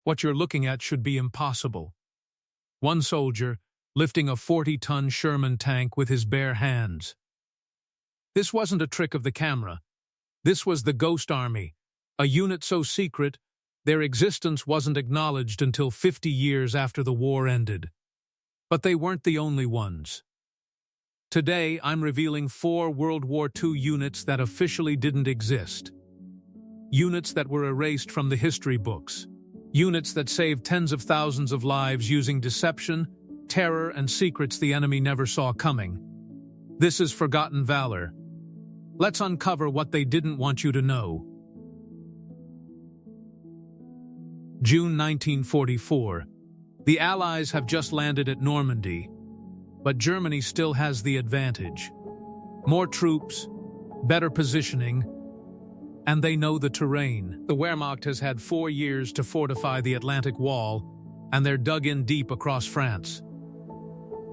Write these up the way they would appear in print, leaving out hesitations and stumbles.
What you're looking at should be impossible. One soldier lifting a 40-ton Sherman tank with his bare hands. This wasn't a trick of the camera. This was the Ghost Army, a unit so secret their existence wasn't acknowledged until 50 years after the war ended. But they weren't the only ones. Today, I'm revealing 4 World War II units that officially didn't exist. Units that were erased from the history books. Units that saved tens of thousands of lives using deception, terror, and secrets the enemy never saw coming. This is forgotten valor. Let's uncover what they didn't want you to know. June 1944. The Allies have just landed at Normandy, but Germany still has the advantage. More troops, better positioning, and they know the terrain. The Wehrmacht has had 4 years to fortify the Atlantic Wall, and they're dug in deep across France.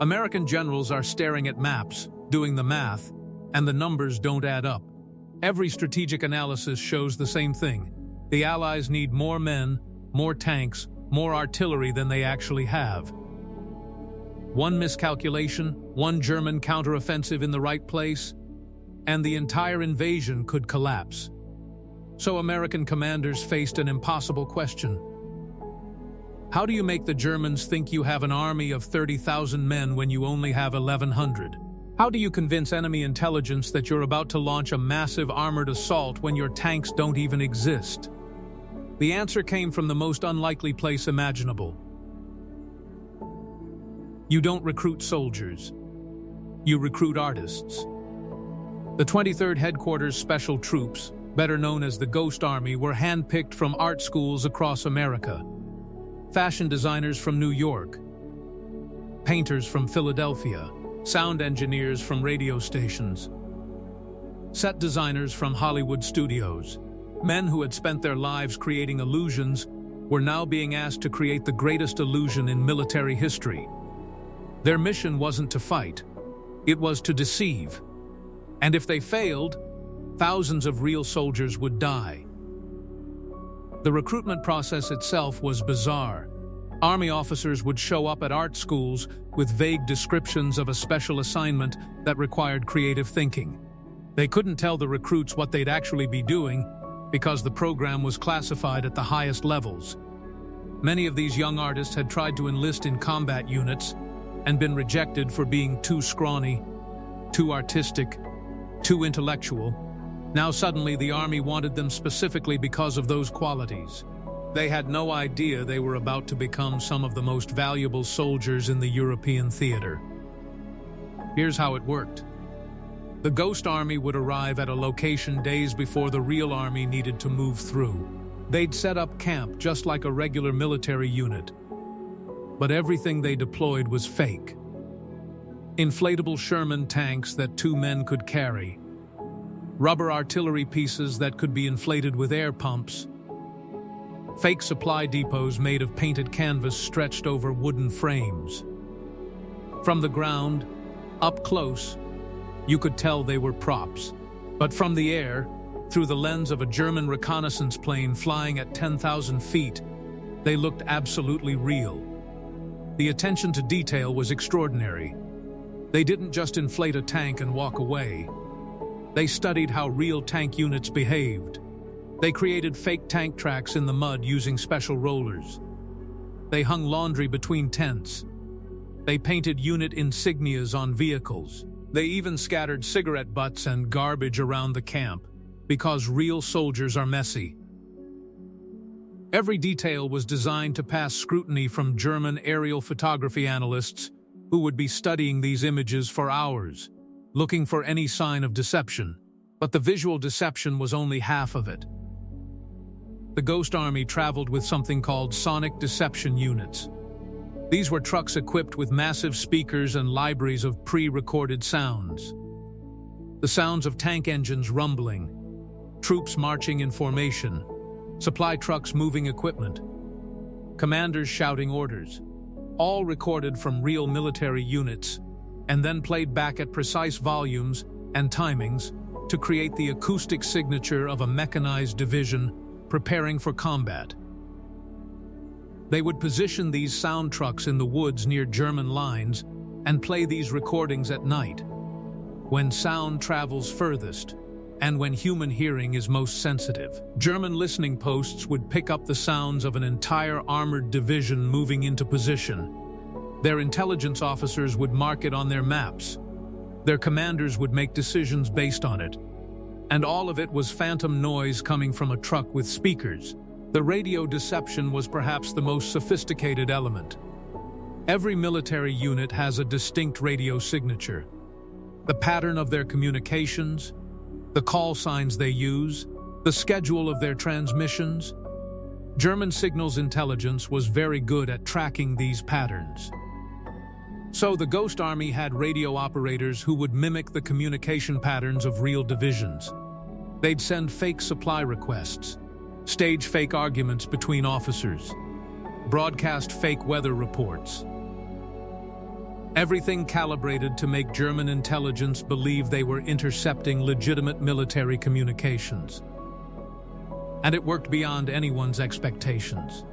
American generals are staring at maps, doing the math, and the numbers don't add up. Every strategic analysis shows the same thing. The Allies need more men, more tanks, more artillery than they actually have. One miscalculation, one German counteroffensive in the right place, and the entire invasion could collapse. So American commanders faced an impossible question. How do you make the Germans think you have an army of 30,000 men when you only have 1,100? How do you convince enemy intelligence that you're about to launch a massive armored assault when your tanks don't even exist? The answer came from the most unlikely place imaginable. You don't recruit soldiers. You recruit artists. The 23rd Headquarters Special Troops, better known as the Ghost Army, were handpicked from art schools across America. Fashion designers from New York. Painters from Philadelphia. Sound engineers from radio stations. Set designers from Hollywood studios. Men who had spent their lives creating illusions were now being asked to create the greatest illusion in military history. Their mission wasn't to fight, it was to deceive. And if they failed, thousands of real soldiers would die. The recruitment process itself was bizarre. Army officers would show up at art schools with vague descriptions of a special assignment that required creative thinking. They couldn't tell the recruits what they'd actually be doing because the program was classified at the highest levels. Many of these young artists had tried to enlist in combat units and been rejected for being too scrawny, too artistic, too intellectual. Now suddenly the army wanted them specifically because of those qualities. They had no idea they were about to become some of the most valuable soldiers in the European theater. Here's how it worked. The Ghost Army would arrive at a location days before the real army needed to move through. They'd set up camp just like a regular military unit. But everything they deployed was fake. Inflatable Sherman tanks that 2 men could carry. Rubber artillery pieces that could be inflated with air pumps. Fake supply depots made of painted canvas stretched over wooden frames. From the ground, up close, you could tell they were props. But from the air, through the lens of a German reconnaissance plane flying at 10,000 feet, they looked absolutely real. The attention to detail was extraordinary. They didn't just inflate a tank and walk away. They studied how real tank units behaved. They created fake tank tracks in the mud using special rollers. They hung laundry between tents. They painted unit insignias on vehicles. They even scattered cigarette butts and garbage around the camp, because real soldiers are messy. Every detail was designed to pass scrutiny from German aerial photography analysts who would be studying these images for hours, looking for any sign of deception. But the visual deception was only half of it. The Ghost Army traveled with something called sonic deception units. These were trucks equipped with massive speakers and libraries of pre-recorded sounds. The sounds of tank engines rumbling, troops marching in formation, supply trucks moving equipment, commanders shouting orders, all recorded from real military units, and then played back at precise volumes and timings to create the acoustic signature of a mechanized division preparing for combat. They would position these sound trucks in the woods near German lines and play these recordings at night, when sound travels furthest and when human hearing is most sensitive. German listening posts would pick up the sounds of an entire armored division moving into position. Their intelligence officers would mark it on their maps. Their commanders would make decisions based on it. And all of it was phantom noise coming from a truck with speakers. The radio deception was perhaps the most sophisticated element. Every military unit has a distinct radio signature. The pattern of their communications, the call signs they use, the schedule of their transmissions. German signals intelligence was very good at tracking these patterns. So the Ghost Army had radio operators who would mimic the communication patterns of real divisions. They'd send fake supply requests, stage fake arguments between officers, broadcast fake weather reports. Everything calibrated to make German intelligence believe they were intercepting legitimate military communications. And it worked beyond anyone's expectations.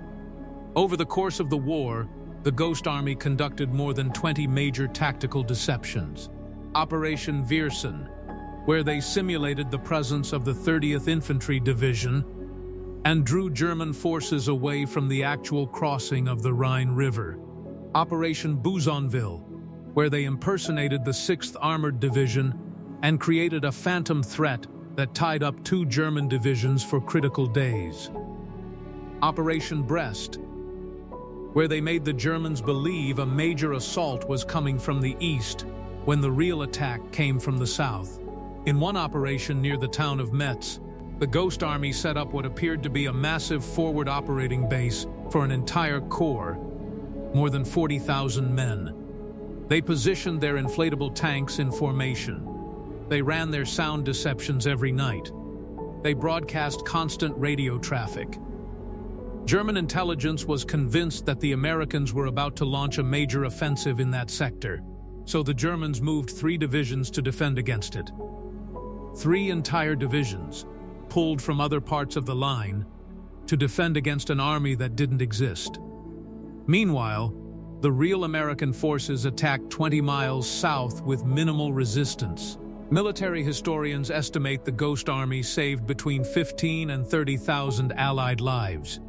Over the course of the war, the Ghost Army conducted more than 20 major tactical deceptions. Operation Viersen, where they simulated the presence of the 30th Infantry Division and drew German forces away from the actual crossing of the Rhine River. Operation Buzonville, where they impersonated the 6th Armored Division and created a phantom threat that tied up 2 German divisions for critical days. Operation Brest, where they made the Germans believe a major assault was coming from the east when the real attack came from the south. In one operation near the town of Metz, the Ghost Army set up what appeared to be a massive forward operating base for an entire corps, more than 40,000 men. They positioned their inflatable tanks in formation. They ran their sound deceptions every night. They broadcast constant radio traffic. German intelligence was convinced that the Americans were about to launch a major offensive in that sector, so the Germans moved 3 divisions to defend against it. 3 entire divisions, pulled from other parts of the line, to defend against an army that didn't exist. Meanwhile, the real American forces attacked 20 miles south with minimal resistance. Military historians estimate the Ghost Army saved between 15 and 30,000 Allied lives.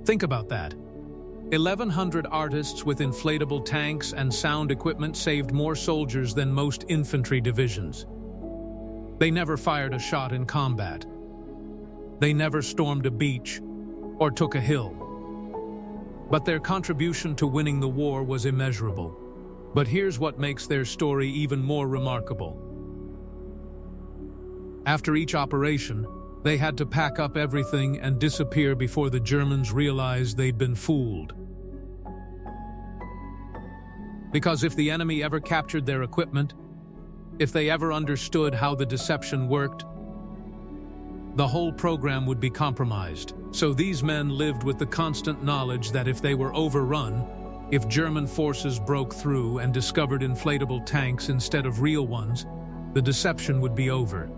Think about that. 1,100 artists with inflatable tanks and sound equipment saved more soldiers than most infantry divisions. They never fired a shot in combat. They never stormed a beach or took a hill. But their contribution to winning the war was immeasurable. But here's what makes their story even more remarkable. After each operation, they had to pack up everything and disappear before the Germans realized they'd been fooled. Because if the enemy ever captured their equipment, if they ever understood how the deception worked, the whole program would be compromised. So these men lived with the constant knowledge that if they were overrun, if German forces broke through and discovered inflatable tanks instead of real ones, the deception would be over.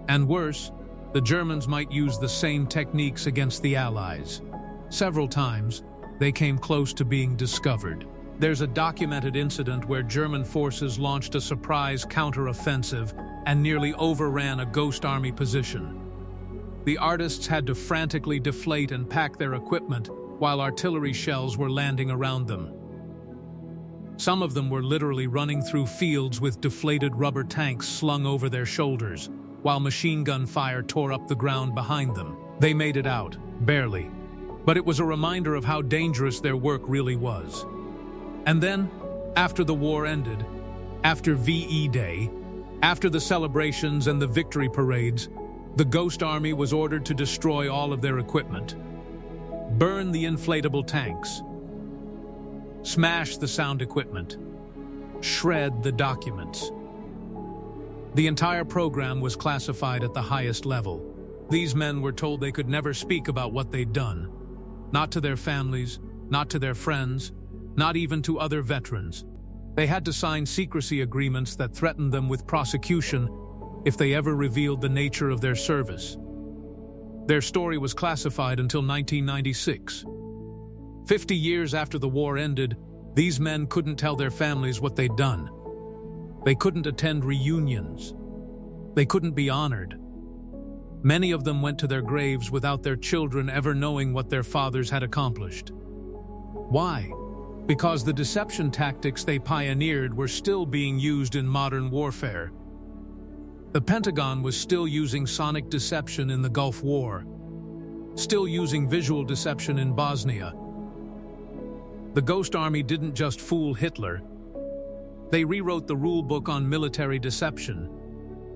And worse, the Germans might use the same techniques against the Allies. Several times, they came close to being discovered. There's a documented incident where German forces launched a surprise counter-offensive and nearly overran a Ghost Army position. The artists had to frantically deflate and pack their equipment while artillery shells were landing around them. Some of them were literally running through fields with deflated rubber tanks slung over their shoulders, while machine gun fire tore up the ground behind them. They made it out, barely. But it was a reminder of how dangerous their work really was. And then, after the war ended, after VE Day, after the celebrations and the victory parades, the Ghost Army was ordered to destroy all of their equipment. Burn the inflatable tanks. Smash the sound equipment. Shred the documents. The entire program was classified at the highest level. These men were told they could never speak about what they'd done. Not to their families, not to their friends, not even to other veterans. They had to sign secrecy agreements that threatened them with prosecution if they ever revealed the nature of their service. Their story was classified until 1996. 50 years after the war ended, these men couldn't tell their families what they'd done. They couldn't attend reunions. They couldn't be honored. Many of them went to their graves without their children ever knowing what their fathers had accomplished. Why? Because the deception tactics they pioneered were still being used in modern warfare. The Pentagon was still using sonic deception in the Gulf War, still using visual deception in Bosnia. The Ghost Army didn't just fool Hitler. They rewrote the rule book on military deception,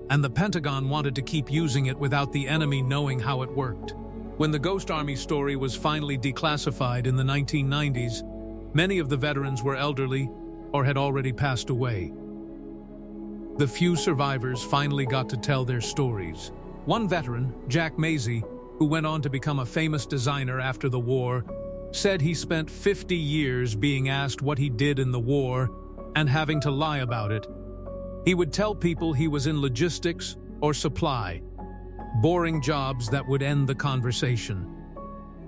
and the Pentagon wanted to keep using it without the enemy knowing how it worked. When the Ghost Army story was finally declassified in the 1990s, many of the veterans were elderly or had already passed away. The few survivors finally got to tell their stories. One veteran, Jack Mazie, who went on to become a famous designer after the war, said he spent 50 years being asked what he did in the war and having to lie about it. He would tell people he was in logistics or supply, boring jobs that would end the conversation.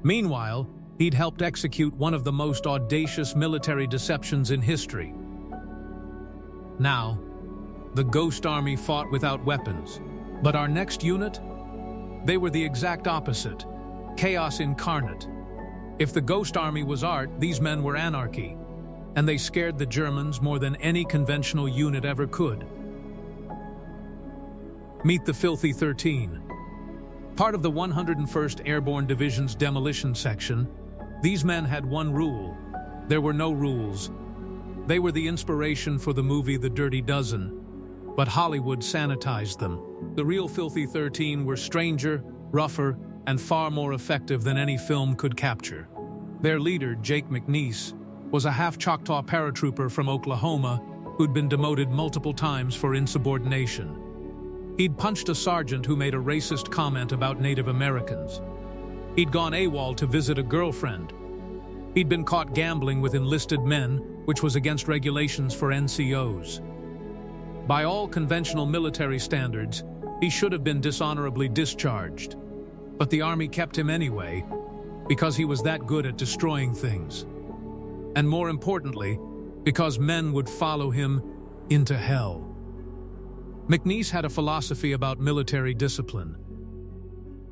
Meanwhile, he'd helped execute one of the most audacious military deceptions in history. Now, the Ghost Army fought without weapons, but our next unit? They were the exact opposite, chaos incarnate. If the Ghost Army was art, these men were anarchy, and they scared the Germans more than any conventional unit ever could. Meet the Filthy 13. Part of the 101st Airborne Division's demolition section, these men had one rule. There were no rules. They were the inspiration for the movie The Dirty Dozen, but Hollywood sanitized them. The real Filthy 13 were stranger, rougher, and far more effective than any film could capture. Their leader, Jake McNeese, was a half-Choctaw paratrooper from Oklahoma who'd been demoted multiple times for insubordination. He'd punched a sergeant who made a racist comment about Native Americans. He'd gone AWOL to visit a girlfriend. He'd been caught gambling with enlisted men, which was against regulations for NCOs. By all conventional military standards, he should have been dishonorably discharged. But the Army kept him anyway, because he was that good at destroying things. And more importantly, because men would follow him into hell. McNeese had a philosophy about military discipline.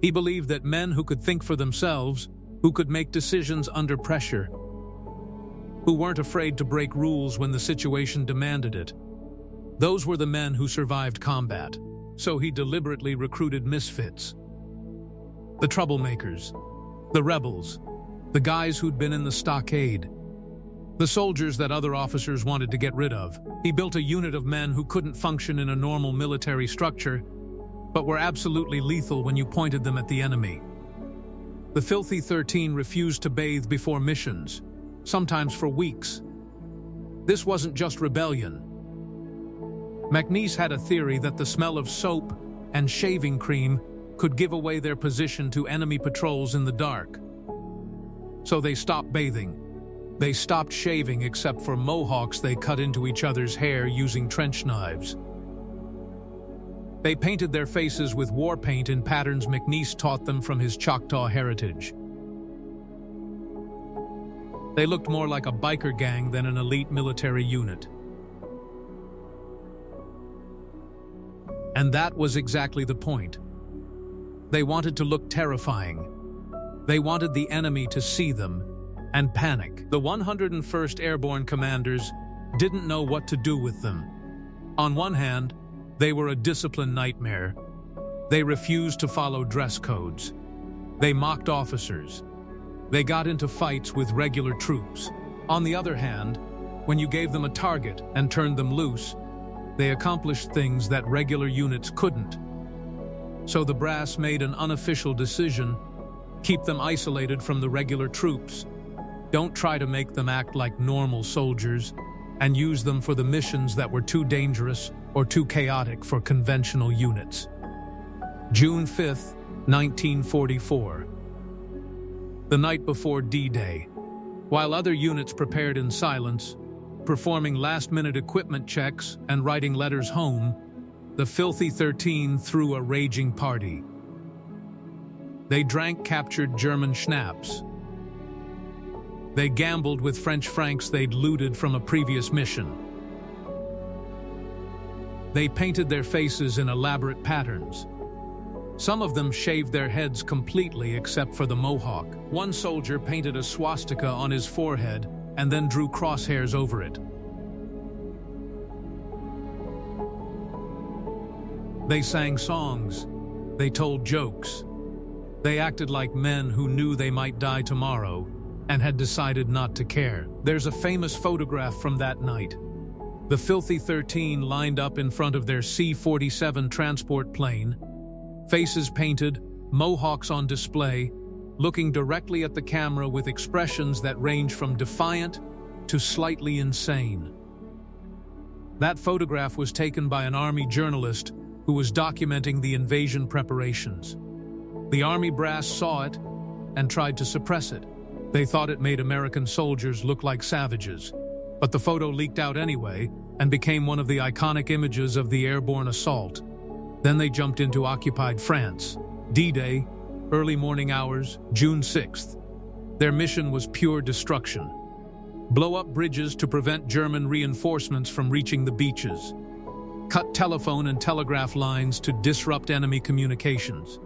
He believed that men who could think for themselves, who could make decisions under pressure, who weren't afraid to break rules when the situation demanded it, those were the men who survived combat. So he deliberately recruited misfits. The troublemakers, the rebels, the guys who'd been in the stockade, the soldiers that other officers wanted to get rid of. He built a unit of men who couldn't function in a normal military structure, but were absolutely lethal when you pointed them at the enemy. The Filthy 13 refused to bathe before missions, sometimes for weeks. This wasn't just rebellion. McNeese had a theory that the smell of soap and shaving cream could give away their position to enemy patrols in the dark. So they stopped bathing. They stopped shaving except for mohawks they cut into each other's hair using trench knives. They painted their faces with war paint in patterns McNeese taught them from his Choctaw heritage. They looked more like a biker gang than an elite military unit. And that was exactly the point. They wanted to look terrifying. They wanted the enemy to see them and panic. The 101st Airborne commanders didn't know what to do with them. On one hand, they were a discipline nightmare. They refused to follow dress codes. They mocked officers. They got into fights with regular troops. On the other hand, when you gave them a target and turned them loose, they accomplished things that regular units couldn't. So the brass made an unofficial decision: keep them isolated from the regular troops. Don't try to make them act like normal soldiers, and use them for the missions that were too dangerous or too chaotic for conventional units. June 5th, 1944. The night before D-Day. While other units prepared in silence, performing last-minute equipment checks and writing letters home, the Filthy 13 threw a raging party. They drank captured German schnapps. They gambled with French francs they'd looted from a previous mission. They painted their faces in elaborate patterns. Some of them shaved their heads completely except for the mohawk. One soldier painted a swastika on his forehead and then drew crosshairs over it. They sang songs. They told jokes. They acted like men who knew they might die tomorrow and had decided not to care. There's a famous photograph from that night. The Filthy 13 lined up in front of their C-47 transport plane, faces painted, mohawks on display, looking directly at the camera with expressions that range from defiant to slightly insane. That photograph was taken by an Army journalist who was documenting the invasion preparations. The Army brass saw it and tried to suppress it. They thought it made American soldiers look like savages, but the photo leaked out anyway and became one of the iconic images of the airborne assault. Then they jumped into occupied France. D-Day, early morning hours, June 6th. Their mission was pure destruction. Blow up bridges to prevent German reinforcements from reaching the beaches. Cut telephone and telegraph lines to disrupt enemy communications.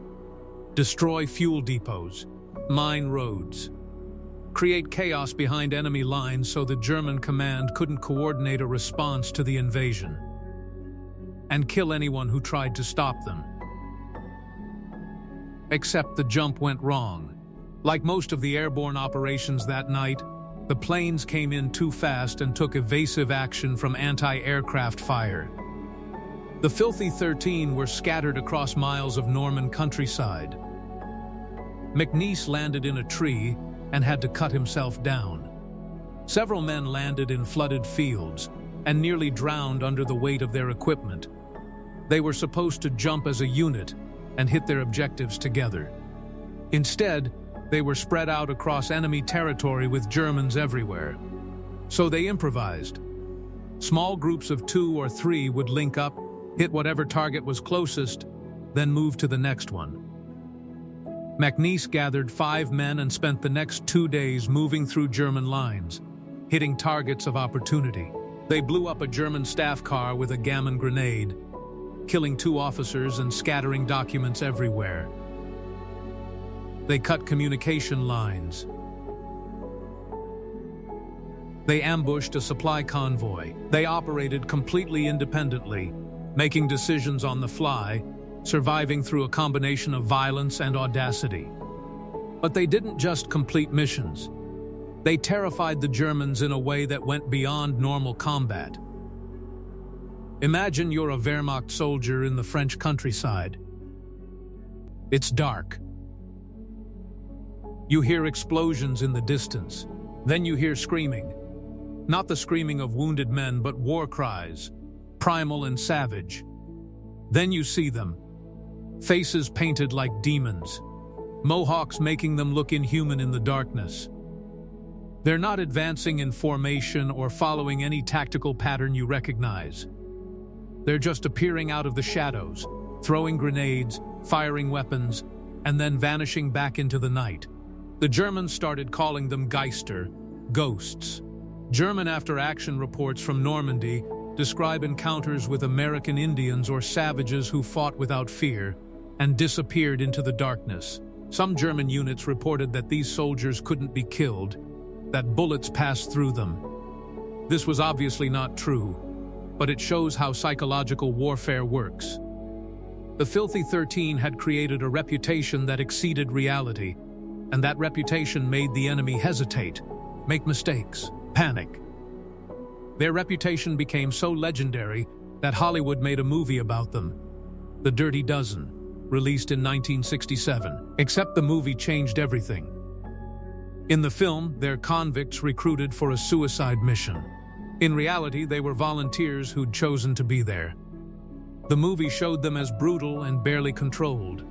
Destroy fuel depots. Mine roads. Create chaos behind enemy lines so the German command couldn't coordinate a response to the invasion. And kill anyone who tried to stop them. Except the jump went wrong. Like most of the airborne operations that night, the planes came in too fast and took evasive action from anti-aircraft fire. The Filthy 13 were scattered across miles of Norman countryside. McNeice landed in a tree and had to cut himself down. Several men landed in flooded fields and nearly drowned under the weight of their equipment. They were supposed to jump as a unit and hit their objectives together. Instead, they were spread out across enemy territory with Germans everywhere. So they improvised. Small groups of 2 or 3 would link up, hit whatever target was closest, then move to the next one. McNeice gathered 5 men and spent the next 2 days moving through German lines, hitting targets of opportunity. They blew up a German staff car with a gammon grenade, killing 2 officers and scattering documents everywhere. They cut communication lines. They ambushed a supply convoy. They operated completely independently, making decisions on the fly, surviving through a combination of violence and audacity. But they didn't just complete missions. They terrified the Germans in a way that went beyond normal combat. Imagine you're a Wehrmacht soldier in the French countryside. It's dark. You hear explosions in the distance. Then you hear screaming. Not the screaming of wounded men, but war cries, primal and savage. Then you see them. Faces painted like demons. Mohawks making them look inhuman in the darkness. They're not advancing in formation or following any tactical pattern you recognize. They're just appearing out of the shadows, throwing grenades, firing weapons, and then vanishing back into the night. The Germans started calling them Geister, ghosts. German after-action reports from Normandy describe encounters with American Indians or savages who fought without fear and disappeared into the darkness. Some German units reported that these soldiers couldn't be killed, that bullets passed through them. This was obviously not true, but it shows how psychological warfare works. The Filthy 13 had created a reputation that exceeded reality, and that reputation made the enemy hesitate, make mistakes, panic. Their reputation became so legendary that Hollywood made a movie about them, The Dirty Dozen, released in 1967. Except the movie changed everything. In the film, they're convicts recruited for a suicide mission. In reality, they were volunteers who'd chosen to be there. The movie showed them as brutal and barely controlled.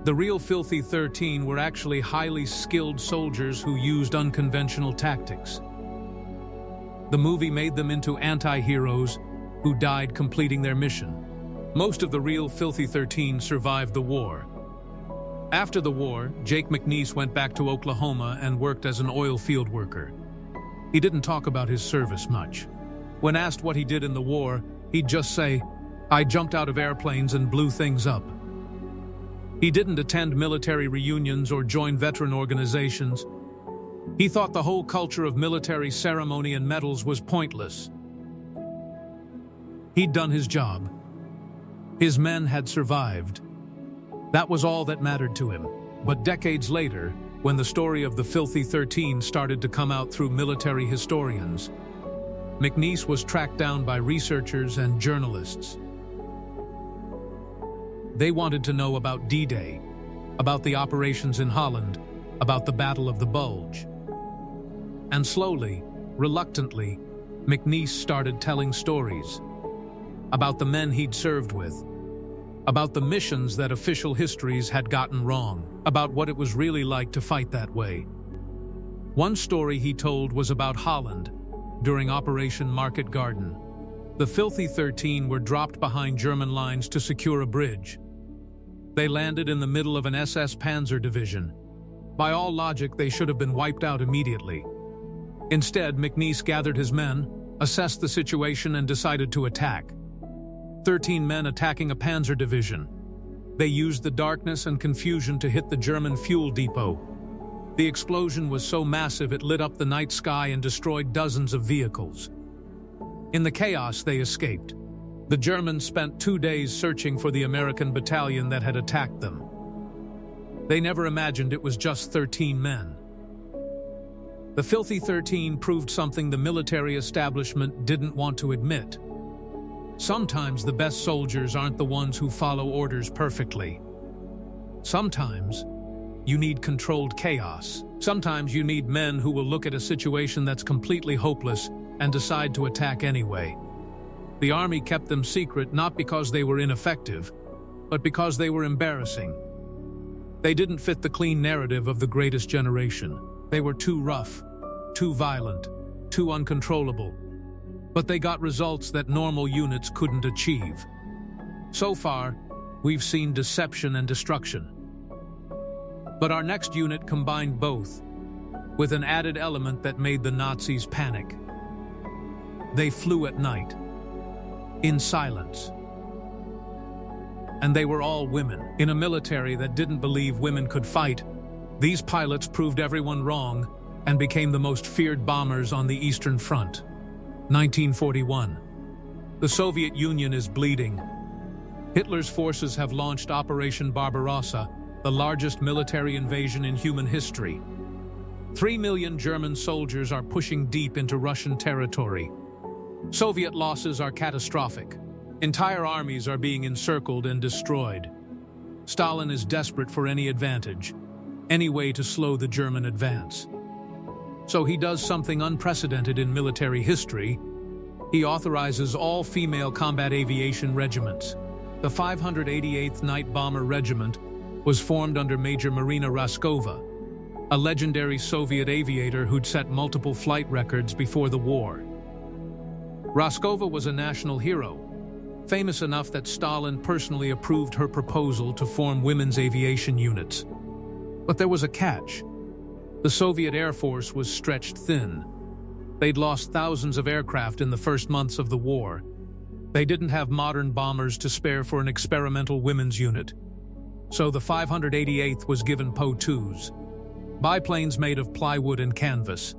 The real Filthy 13 were actually highly skilled soldiers who used unconventional tactics. The movie made them into anti-heroes who died completing their mission. Most of the real Filthy 13 survived the war. After the war, Jake McNeese went back to Oklahoma and worked as an oil field worker. He didn't talk about his service much. When asked what he did in the war, he'd just say, "I jumped out of airplanes and blew things up." He didn't attend military reunions or join veteran organizations. He thought the whole culture of military ceremony and medals was pointless. He'd done his job. His men had survived. That was all that mattered to him. But decades later, when the story of the Filthy 13 started to come out through military historians, McNeese was tracked down by researchers and journalists. They wanted to know about D-Day, about the operations in Holland, about the Battle of the Bulge. And slowly, reluctantly, McNeese started telling stories about the men he'd served with, about the missions that official histories had gotten wrong, about what it was really like to fight that way. One story he told was about Holland during Operation Market Garden. The Filthy 13 were dropped behind German lines to secure a bridge. They landed in the middle of an SS Panzer division. By all logic, they should have been wiped out immediately. Instead, McNeese gathered his men, assessed the situation, and decided to attack. 13 men attacking a panzer division. They used the darkness and confusion to hit the German fuel depot. The explosion was so massive it lit up the night sky and destroyed dozens of vehicles. In the chaos, they escaped. The Germans spent 2 days searching for the American battalion that had attacked them. They never imagined it was just 13 men. The Filthy 13 proved something the military establishment didn't want to admit. Sometimes the best soldiers aren't the ones who follow orders perfectly. Sometimes you need controlled chaos. Sometimes you need men who will look at a situation that's completely hopeless and decide to attack anyway. The army kept them secret not because they were ineffective, but because they were embarrassing. They didn't fit the clean narrative of the greatest generation. They were too rough, too violent, too uncontrollable. But they got results that normal units couldn't achieve. So far, we've seen deception and destruction. But our next unit combined both, with an added element that made the Nazis panic. They flew at night, in silence. And they were all women. In a military that didn't believe women could fight, these pilots proved everyone wrong and became the most feared bombers on the Eastern Front. 1941. The Soviet Union is bleeding. Hitler's forces have launched Operation Barbarossa, the largest military invasion in human history. 3 million German soldiers are pushing deep into Russian territory. Soviet losses are catastrophic. Entire armies are being encircled and destroyed. Stalin is desperate for any advantage, any way to slow the German advance. So he does something unprecedented in military history. He authorizes all-female combat aviation regiments. The 588th Night Bomber Regiment was formed under Major Marina Raskova, a legendary Soviet aviator who'd set multiple flight records before the war. Raskova was a national hero, famous enough that Stalin personally approved her proposal to form women's aviation units. But there was a catch. The Soviet Air Force was stretched thin. They'd lost thousands of aircraft in the first months of the war. They didn't have modern bombers to spare for an experimental women's unit. So the 588th was given Po-2s, biplanes made of plywood and canvas.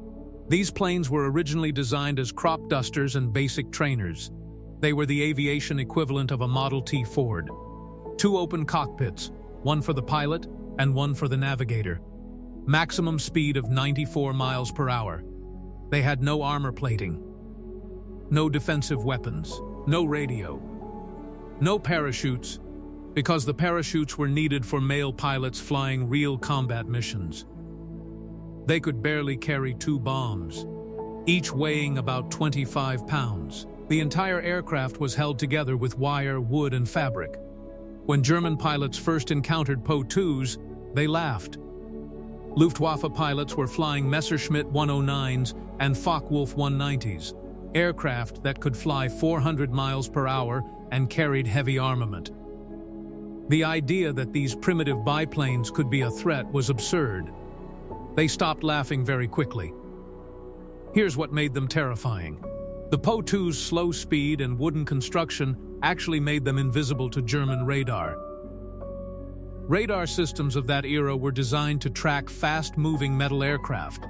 These planes were originally designed as crop dusters and basic trainers. They were the aviation equivalent of a Model T Ford. 2 open cockpits, one for the pilot and one for the navigator. Maximum speed of 94 miles per hour. They had no armor plating, no defensive weapons, no radio, no parachutes, because the parachutes were needed for male pilots flying real combat missions. They could barely carry 2 bombs, each weighing about 25 pounds. The entire aircraft was held together with wire, wood, and fabric. When German pilots first encountered Po-2s, they laughed. Luftwaffe pilots were flying Messerschmitt 109s and Focke-Wulf 190s, aircraft that could fly 400 miles per hour and carried heavy armament. The idea that these primitive biplanes could be a threat was absurd. They stopped laughing very quickly. Here's what made them terrifying. The Po-2's slow speed and wooden construction actually made them invisible to German radar. Radar systems of that era were designed to track fast-moving metal aircraft.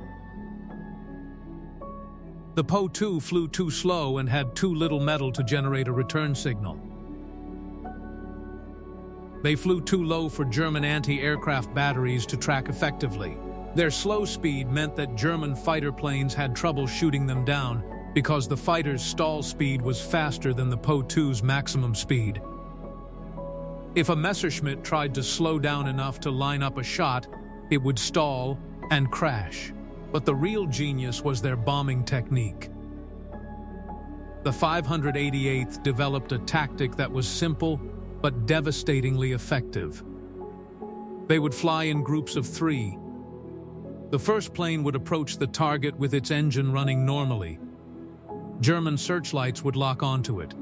The Po-2 flew too slow and had too little metal to generate a return signal. They flew too low for German anti-aircraft batteries to track effectively. Their slow speed meant that German fighter planes had trouble shooting them down because the fighter's stall speed was faster than the Po-2's maximum speed. If a Messerschmitt tried to slow down enough to line up a shot, it would stall and crash. But the real genius was their bombing technique. The 588th developed a tactic that was simple but devastatingly effective. They would fly in groups of 3. The first plane would approach the target with its engine running normally. German searchlights would lock onto it.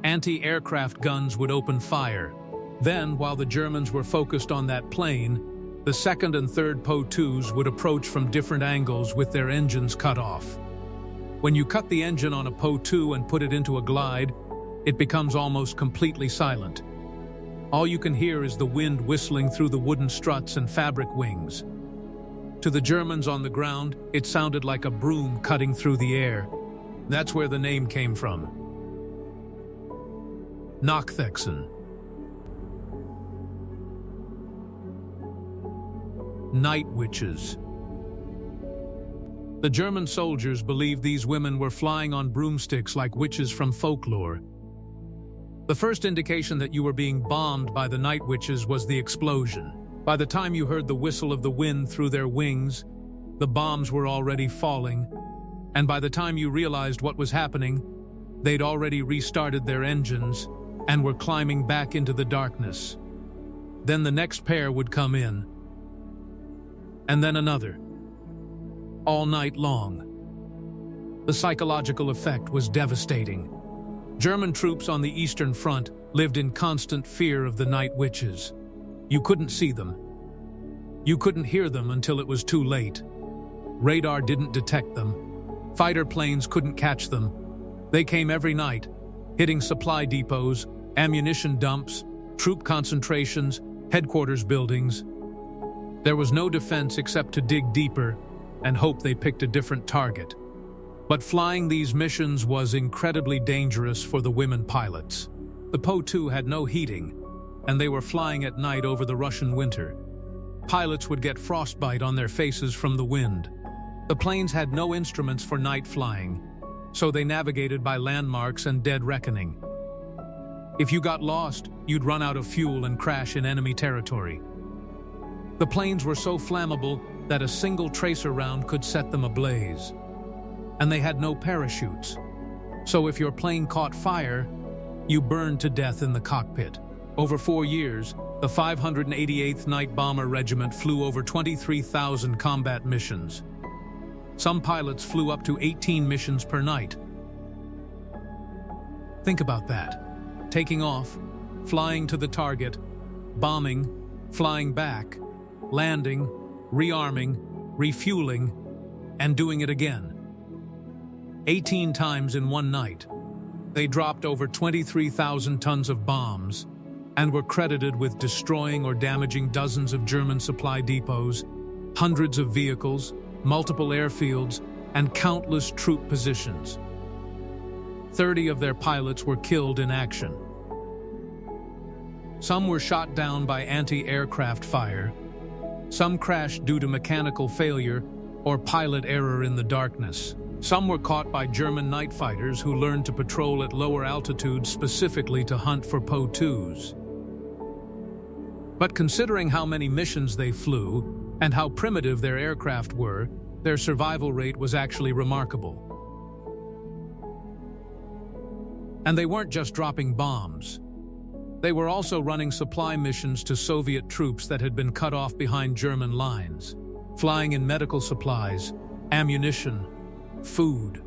Anti-aircraft guns would open fire. Then, while the Germans were focused on that plane, the second and third Po-2s would approach from different angles with their engines cut off. When you cut the engine on a Po-2 and put it into a glide, it becomes almost completely silent. All you can hear is the wind whistling through the wooden struts and fabric wings. To the Germans on the ground, it sounded like a broom cutting through the air. That's where the name came from. Nachthexen. Night witches. The German soldiers believed these women were flying on broomsticks like witches from folklore. The first indication that you were being bombed by the night witches was the explosion. By the time you heard the whistle of the wind through their wings, the bombs were already falling, and by the time you realized what was happening, they'd already restarted their engines and were climbing back into the darkness. Then the next pair would come in, and then another, all night long. The psychological effect was devastating. German troops on the Eastern Front lived in constant fear of the night witches. You couldn't see them. You couldn't hear them until it was too late. Radar didn't detect them. Fighter planes couldn't catch them. They came every night, hitting supply depots, ammunition dumps, troop concentrations, headquarters buildings. There was no defense except to dig deeper and hope they picked a different target. But flying these missions was incredibly dangerous for the women pilots. The Po-2 had no heating, and they were flying at night over the Russian winter. Pilots would get frostbite on their faces from the wind. The planes had no instruments for night flying, so they navigated by landmarks and dead reckoning. If you got lost, you'd run out of fuel and crash in enemy territory. The planes were so flammable that a single tracer round could set them ablaze. And they had no parachutes. So if your plane caught fire, you burned to death in the cockpit. Over 4 years, the 588th Night Bomber Regiment flew over 23,000 combat missions. Some pilots flew up to 18 missions per night. Think about that. Taking off, flying to the target, bombing, flying back, landing, rearming, refueling, and doing it again. 18 times in one night. They dropped over 23,000 tons of bombs and were credited with destroying or damaging dozens of German supply depots, hundreds of vehicles, multiple airfields, and countless troop positions. 30 of their pilots were killed in action. Some were shot down by anti-aircraft fire. Some crashed due to mechanical failure or pilot error in the darkness. Some were caught by German night fighters who learned to patrol at lower altitudes specifically to hunt for Po-2s. But considering how many missions they flew and how primitive their aircraft were, their survival rate was actually remarkable. And they weren't just dropping bombs. They were also running supply missions to Soviet troops that had been cut off behind German lines, flying in medical supplies, ammunition, food,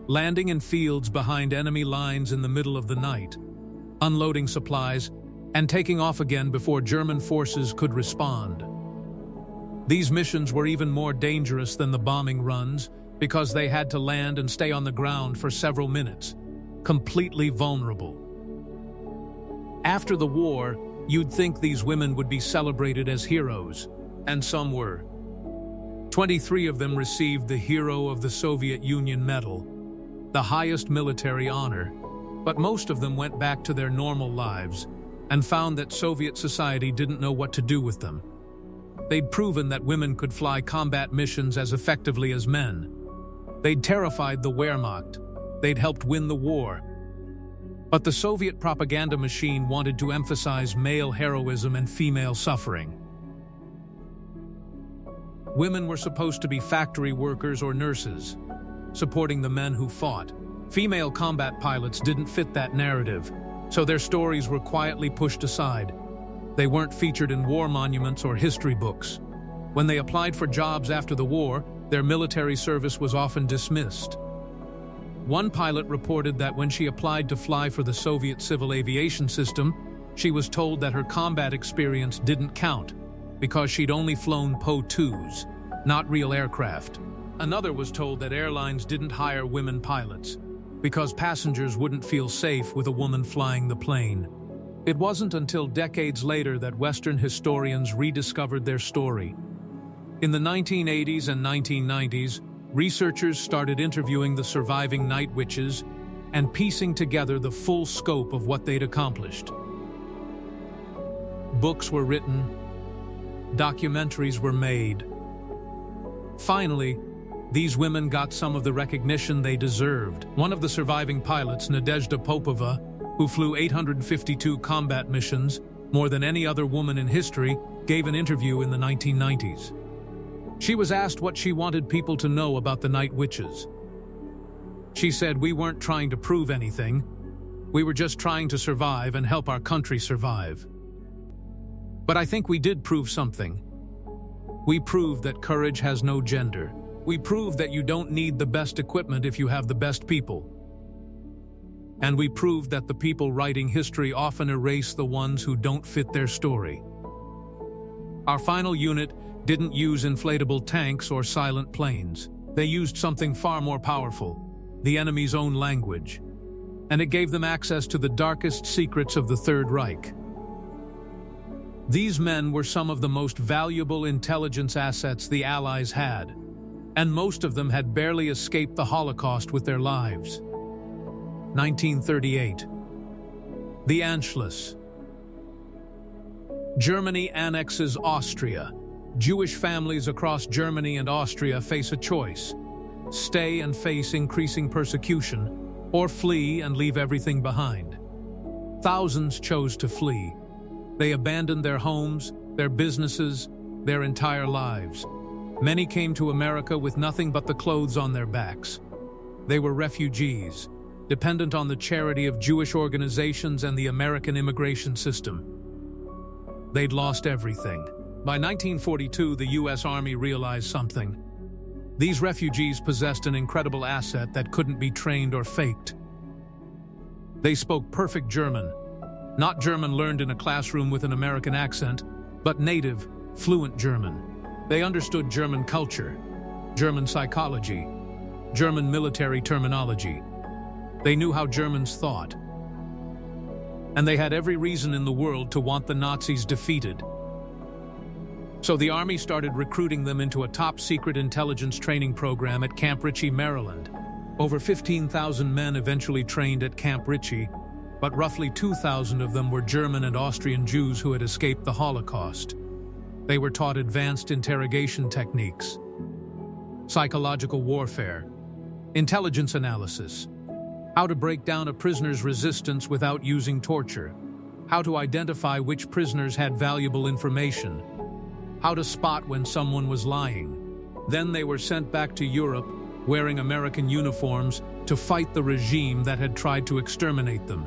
landing in fields behind enemy lines in the middle of the night, unloading supplies, and taking off again before German forces could respond. These missions were even more dangerous than the bombing runs because they had to land and stay on the ground for several minutes, completely vulnerable. After the war, you'd think these women would be celebrated as heroes, and some were. 23 of them received the Hero of the Soviet Union Medal, the highest military honor, but most of them went back to their normal lives and found that Soviet society didn't know what to do with them. They'd proven that women could fly combat missions as effectively as men. They'd terrified the Wehrmacht. They'd helped win the war. But the Soviet propaganda machine wanted to emphasize male heroism and female suffering. Women were supposed to be factory workers or nurses, supporting the men who fought. Female combat pilots didn't fit that narrative, so their stories were quietly pushed aside. They weren't featured in war monuments or history books. When they applied for jobs after the war, their military service was often dismissed. One pilot reported that when she applied to fly for the Soviet civil aviation system, she was told that her combat experience didn't count because she'd only flown Po-2s, not real aircraft. Another was told that airlines didn't hire women pilots because passengers wouldn't feel safe with a woman flying the plane. It wasn't until decades later that Western historians rediscovered their story. In the 1980s and 1990s, researchers started interviewing the surviving night witches and piecing together the full scope of what they'd accomplished. Books were written, documentaries were made. Finally, these women got some of the recognition they deserved. One of the surviving pilots, Nadezhda Popova, who flew 852 combat missions, more than any other woman in history, gave an interview in the 1990s. She was asked what she wanted people to know about the night witches. She said, "We weren't trying to prove anything. We were just trying to survive and help our country survive." But I think we did prove something. We proved that courage has no gender. We proved that you don't need the best equipment if you have the best people. And we proved that the people writing history often erase the ones who don't fit their story. Our final unit didn't use inflatable tanks or silent planes. They used something far more powerful, the enemy's own language. And it gave them access to the darkest secrets of the Third Reich. These men were some of the most valuable intelligence assets the Allies had, and most of them had barely escaped the Holocaust with their lives. 1938. The Anschluss. Germany annexes Austria. Jewish families across Germany and Austria face a choice: stay and face increasing persecution, or flee and leave everything behind. Thousands chose to flee. They abandoned their homes, their businesses, their entire lives. Many came to America with nothing but the clothes on their backs. They were refugees, dependent on the charity of Jewish organizations and the American immigration system. They'd lost everything. By 1942, the U.S. Army realized something. These refugees possessed an incredible asset that couldn't be trained or faked. They spoke perfect German, not German learned in a classroom with an American accent, but native, fluent German. They understood German culture, German psychology, German military terminology. They knew how Germans thought. And they had every reason in the world to want the Nazis defeated. So the Army started recruiting them into a top-secret intelligence training program at Camp Ritchie, Maryland. Over 15,000 men eventually trained at Camp Ritchie, but roughly 2,000 of them were German and Austrian Jews who had escaped the Holocaust. They were taught advanced interrogation techniques, psychological warfare, intelligence analysis, how to break down a prisoner's resistance without using torture, how to identify which prisoners had valuable information, how to spot when someone was lying. Then they were sent back to Europe, wearing American uniforms, to fight the regime that had tried to exterminate them.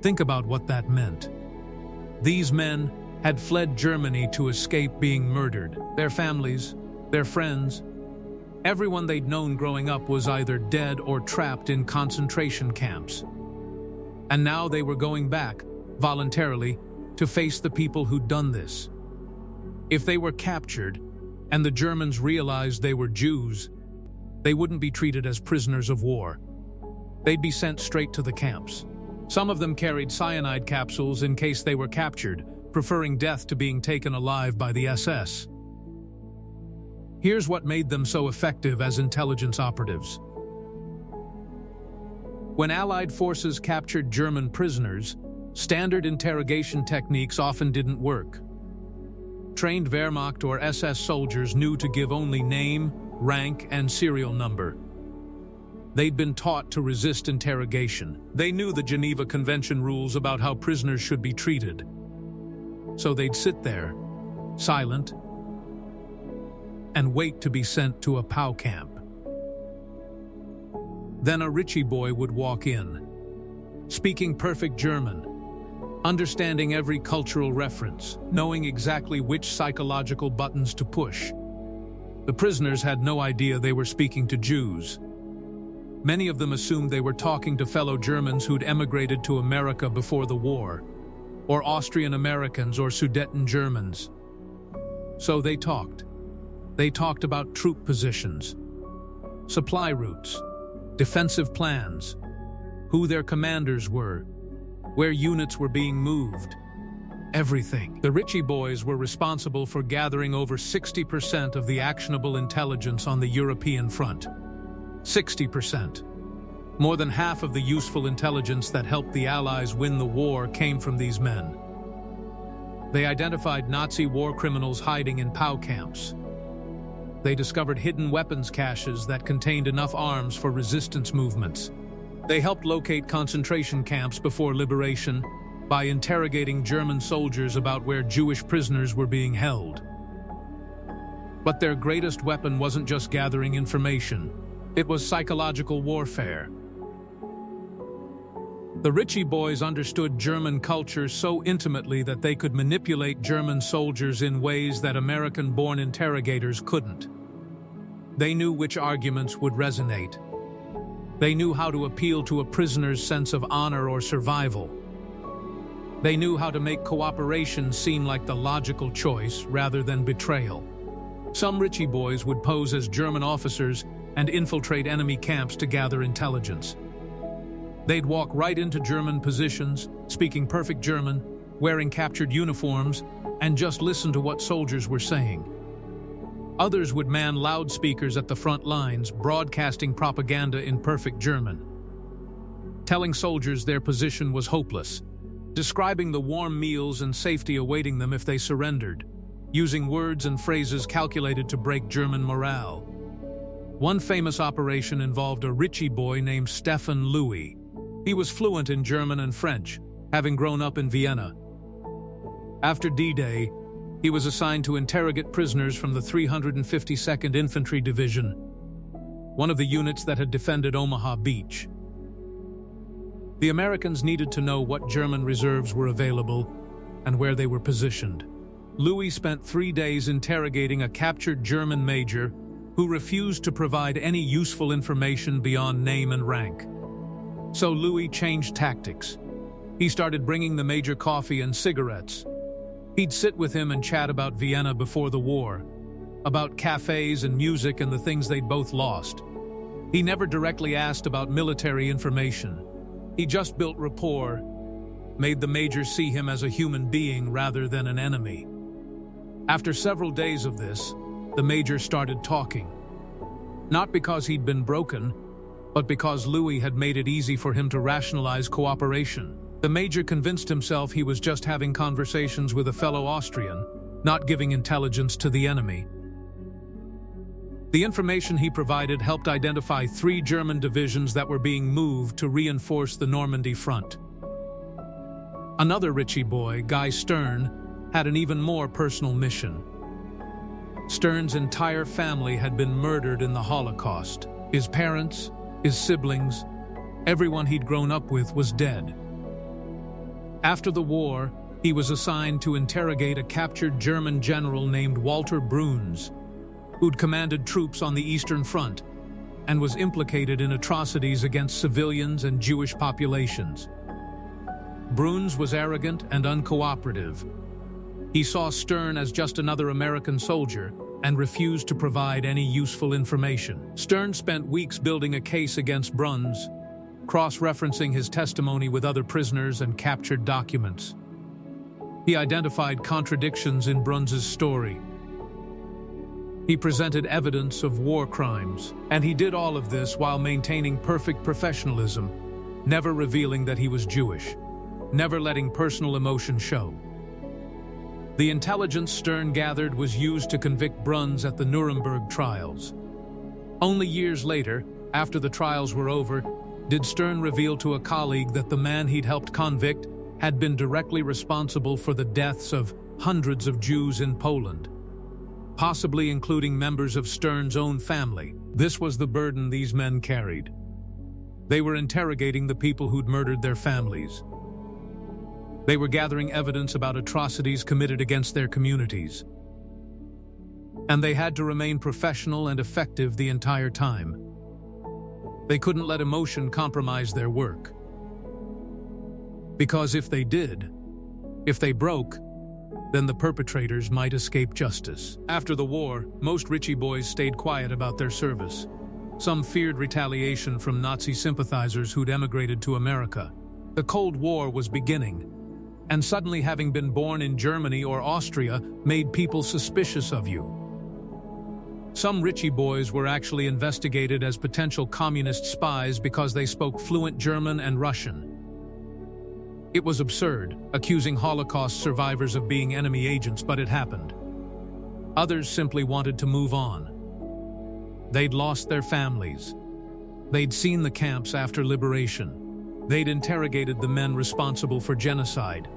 Think about what that meant. These men had fled Germany to escape being murdered. Their families, their friends, everyone they'd known growing up was either dead or trapped in concentration camps. And now they were going back, voluntarily, to face the people who'd done this. If they were captured, and the Germans realized they were Jews, they wouldn't be treated as prisoners of war. They'd be sent straight to the camps. Some of them carried cyanide capsules in case they were captured, preferring death to being taken alive by the SS. Here's what made them so effective as intelligence operatives. When Allied forces captured German prisoners, standard interrogation techniques often didn't work. Trained Wehrmacht or SS soldiers knew to give only name, rank, and serial number. They'd been taught to resist interrogation. They knew the Geneva Convention rules about how prisoners should be treated. So they'd sit there, silent, and wait to be sent to a POW camp. Then a Ritchie boy would walk in, speaking perfect German, understanding every cultural reference, knowing exactly which psychological buttons to push. The prisoners had no idea they were speaking to Jews. Many of them assumed they were talking to fellow Germans who'd emigrated to America before the war, or Austrian Americans or Sudeten Germans. So they talked. They talked about troop positions, supply routes, defensive plans, who their commanders were, where units were being moved, everything. The Ritchie boys were responsible for gathering over 60% of the actionable intelligence on the European front. 60%. More than half of the useful intelligence that helped the Allies win the war came from these men. They identified Nazi war criminals hiding in POW camps. They discovered hidden weapons caches that contained enough arms for resistance movements. They helped locate concentration camps before liberation by interrogating German soldiers about where Jewish prisoners were being held. But their greatest weapon wasn't just gathering information. It was psychological warfare. The Ritchie boys understood German culture so intimately that they could manipulate German soldiers in ways that American-born interrogators couldn't. They knew which arguments would resonate. They knew how to appeal to a prisoner's sense of honor or survival. They knew how to make cooperation seem like the logical choice rather than betrayal. Some Ritchie boys would pose as German officers and infiltrate enemy camps to gather intelligence. They'd walk right into German positions, speaking perfect German, wearing captured uniforms, and just listen to what soldiers were saying. Others would man loudspeakers at the front lines, broadcasting propaganda in perfect German, telling soldiers their position was hopeless, describing the warm meals and safety awaiting them if they surrendered, using words and phrases calculated to break German morale. One famous operation involved a Ritchie boy named Stefan Louis. He was fluent in German and French, having grown up in Vienna. After D-Day, he was assigned to interrogate prisoners from the 352nd Infantry Division, one of the units that had defended Omaha Beach. The Americans needed to know what German reserves were available and where they were positioned. Louis spent 3 days interrogating a captured German major who refused to provide any useful information beyond name and rank. So Louis changed tactics. He started bringing the major coffee and cigarettes. He'd sit with him and chat about Vienna before the war, about cafes and music and the things they'd both lost. He never directly asked about military information. He just built rapport, made the major see him as a human being rather than an enemy. After several days of this, the major started talking. Not because he'd been broken, but because Louis had made it easy for him to rationalize cooperation. The major convinced himself he was just having conversations with a fellow Austrian, not giving intelligence to the enemy. The information he provided helped identify 3 German divisions that were being moved to reinforce the Normandy front. Another Ritchie boy, Guy Stern, had an even more personal mission. Stern's entire family had been murdered in the Holocaust. His parents, his siblings, everyone he'd grown up with was dead. After the war, he was assigned to interrogate a captured German general named Walter Bruns, who'd commanded troops on the Eastern Front and was implicated in atrocities against civilians and Jewish populations. Bruns was arrogant and uncooperative. He saw Stern as just another American soldier and refused to provide any useful information. Stern spent weeks building a case against Bruns, cross-referencing his testimony with other prisoners and captured documents. He identified contradictions in Bruns's story. He presented evidence of war crimes, and he did all of this while maintaining perfect professionalism, never revealing that he was Jewish, never letting personal emotion show. The intelligence Stern gathered was used to convict Bruns at the Nuremberg trials. Only years later, after the trials were over, did Stern reveal to a colleague that the man he'd helped convict had been directly responsible for the deaths of hundreds of Jews in Poland, possibly including members of Stern's own family. This was the burden these men carried. They were interrogating the people who'd murdered their families. They were gathering evidence about atrocities committed against their communities. And they had to remain professional and effective the entire time. They couldn't let emotion compromise their work. Because if they did, if they broke, then the perpetrators might escape justice. After the war, most Ritchie boys stayed quiet about their service. Some feared retaliation from Nazi sympathizers who'd emigrated to America. The Cold War was beginning, and suddenly having been born in Germany or Austria made people suspicious of you. Some Ritchie boys were actually investigated as potential communist spies because they spoke fluent German and Russian. It was absurd, accusing Holocaust survivors of being enemy agents, but it happened. Others simply wanted to move on. They'd lost their families. They'd seen the camps after liberation. They'd interrogated the men responsible for genocide.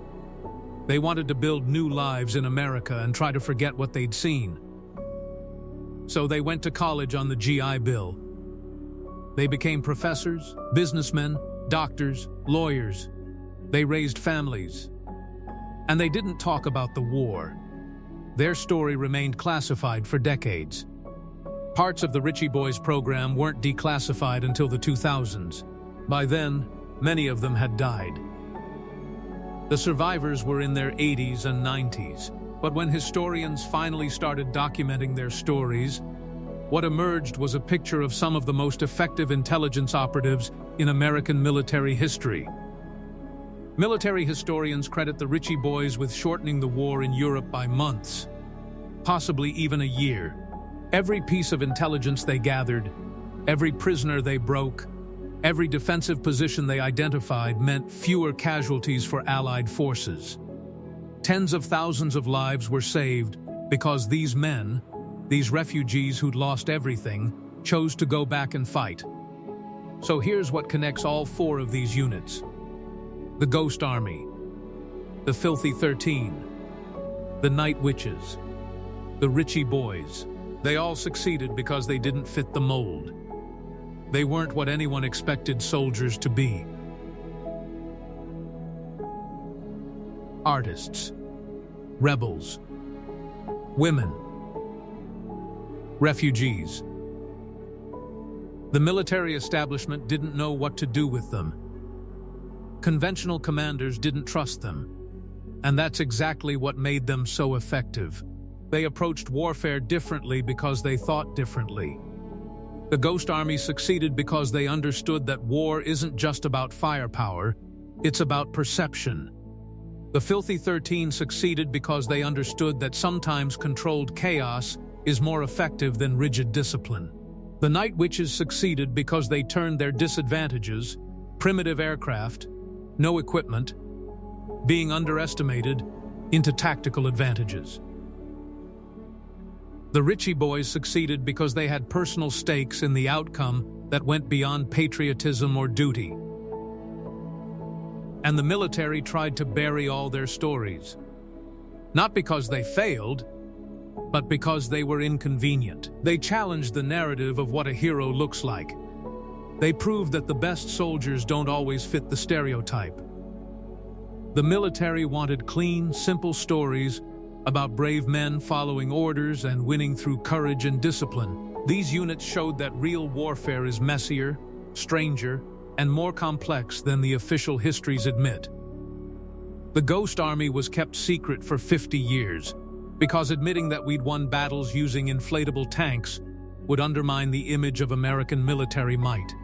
They wanted to build new lives in America and try to forget what they'd seen. So they went to college on the GI Bill. They became professors, businessmen, doctors, lawyers. They raised families. And they didn't talk about the war. Their story remained classified for decades. Parts of the Ritchie Boys program weren't declassified until the 2000s. By then, many of them had died. The survivors were in their 80s and 90s, but when historians finally started documenting their stories, what emerged was a picture of some of the most effective intelligence operatives in American military history. Military historians credit the Ritchie Boys with shortening the war in Europe by months, possibly even a year. Every piece of intelligence they gathered, every prisoner they broke, every defensive position they identified meant fewer casualties for Allied forces. Tens of thousands of lives were saved because these men, these refugees who'd lost everything, chose to go back and fight. So here's what connects all four of these units. The Ghost Army, the Filthy 13, the Night Witches, the Ritchie Boys. They all succeeded because they didn't fit the mold. They weren't what anyone expected soldiers to be. Artists, rebels, women, refugees. The military establishment didn't know what to do with them. Conventional commanders didn't trust them. And that's exactly what made them so effective. They approached warfare differently because they thought differently. The Ghost Army succeeded because they understood that war isn't just about firepower, it's about perception. The Filthy 13 succeeded because they understood that sometimes controlled chaos is more effective than rigid discipline. The Night Witches succeeded because they turned their disadvantages, primitive aircraft, no equipment, being underestimated, into tactical advantages. The Ritchie Boys succeeded because they had personal stakes in the outcome that went beyond patriotism or duty. And the military tried to bury all their stories. Not because they failed, but because they were inconvenient. They challenged the narrative of what a hero looks like. They proved that the best soldiers don't always fit the stereotype. The military wanted clean, simple stories about brave men following orders and winning through courage and discipline. These units showed that real warfare is messier, stranger, and more complex than the official histories admit. The Ghost Army was kept secret for 50 years because admitting that we'd won battles using inflatable tanks would undermine the image of American military might.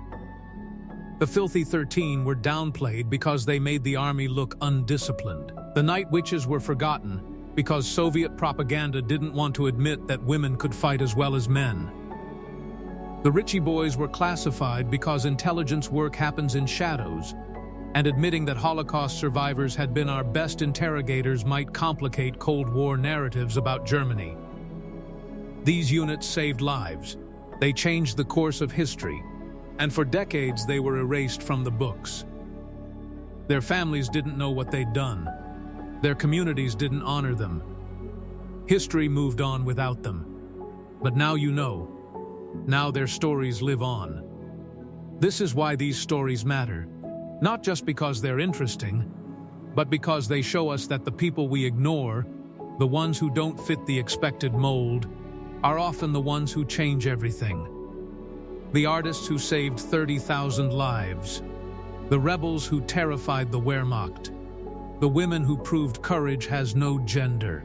The Filthy 13 were downplayed because they made the army look undisciplined. The Night Witches were forgotten because Soviet propaganda didn't want to admit that women could fight as well as men. The Ritchie boys were classified because intelligence work happens in shadows, and admitting that Holocaust survivors had been our best interrogators might complicate Cold War narratives about Germany. These units saved lives. They changed the course of history, and for decades they were erased from the books. Their families didn't know what they'd done. Their communities didn't honor them. History moved on without them. But now you know. Now their stories live on. This is why these stories matter. Not just because they're interesting, but because they show us that the people we ignore, the ones who don't fit the expected mold, are often the ones who change everything. The artists who saved 30,000 lives, the rebels who terrified the Wehrmacht, the women who proved courage has no gender,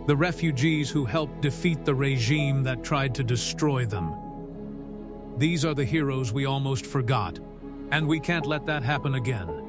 the refugees who helped defeat the regime that tried to destroy them. These are the heroes we almost forgot, and we can't let that happen again.